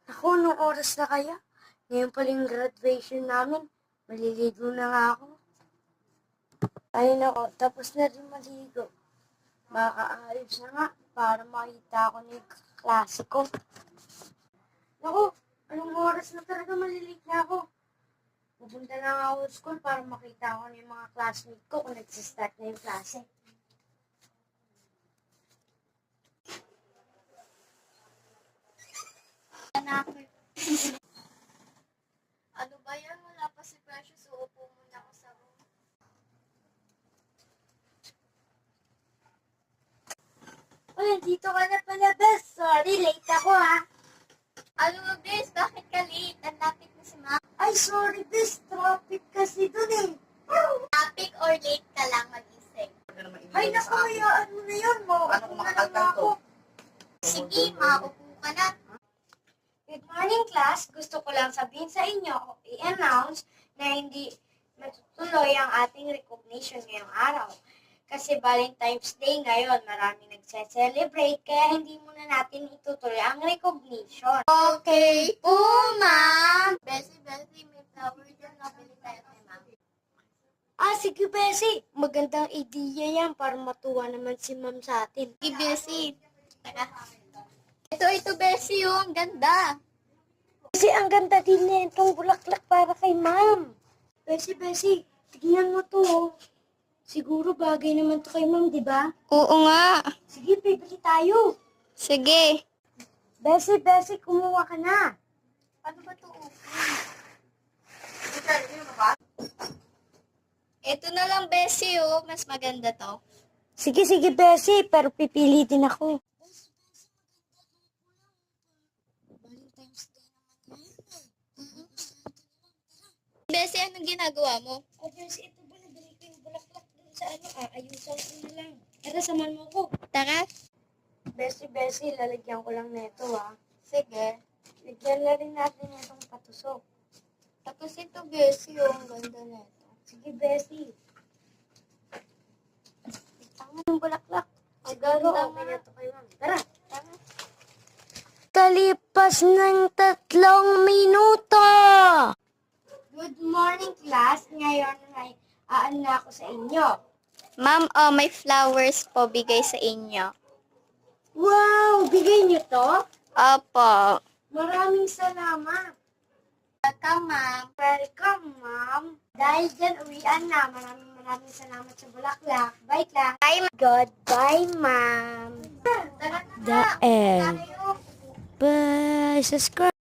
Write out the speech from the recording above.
Ako, anong oras na kaya? Ngayon pala yung graduation namin. Maliligo na nga ako. Ayun ako, tapos na rin maligo. Makakaayos na nga para makita ako ng klase ko. Naku, anong oras na talaga malilate na ako? Pupunta na nga ako sa school para makita ko ng mga classmate ko kung nagsistart na yung klase. Ano ba yan? Wala pa si Precious. Uupo muna ako sa room. Uy, dito ka na pala, Bes. Sorry, late ako ha. Ano ba, Bes? Bakit ka late? Ang lapit na si Ma'am. Ay, sorry, Bes. Traffic kasi dun eh. Topic or late ka lang mag-isip? Ay, naku, hayaan mo na yun. Maupo na lang ako. Sige, maupo ka na. Good morning, class. Gusto ko lang sabihin sa inyo o i-announce na hindi matutuloy ang ating recognition ngayong araw. Kasi Valentine's Day ngayon, marami nagse-celebrate, kaya hindi muna natin itutuloy ang recognition. Okay po, Ma'am. Bessie, may flower dyan. Nabili tayo kay Ma'am. Sige, Bessie. Magandang idea yan para matuwa naman si ma'am sa atin. Sige, Bessie. Tara. Ito, Bessie, yung ganda. Kasi ang ganda din na itong bulaklak para kay ma'am. Bessie, tignan mo to. Oh. Siguro bagay naman to kay ma'am, di ba? Oo nga. Sige, bibili tayo. Sige. Bessie, kumuha ka na. Ano ba ito? Ito na lang, Bessie, oh. Mas maganda to. Sige, Bessie, pero pipili din ako. Bessie, anong ginagawa mo? Bessie, ito ba nabili ko yung bulaklak dun sa ayusan ko na lang. Tara, saman mo ko. Tara. Bessie, lalagyan ko lang nito Sige. Lagyan na rin natin itong patusok. Tapos ito, Bessie, oh. Ang ganda na ito. Sige, Bessie. Tama yung bulaklak. Ang Siguro ganda okay nga. na ito kay ma'am. Tara. Tara. Kalipas ng 3 minuto. Good morning, class. Ngayon ay na ako sa inyo. Ma'am, may flowers po bigay sa inyo. Wow! Bigay niyo to? Opo. Maraming salamat. Welcome, Ma'am. Welcome, ma'am. Dahil dyan, uwian na. Maraming salamat sa bulaklak. Bye, class. Bye, Ma'am. Goodbye, ma'am. Tara na The nga. end. Tayo. Bye. Subscribe.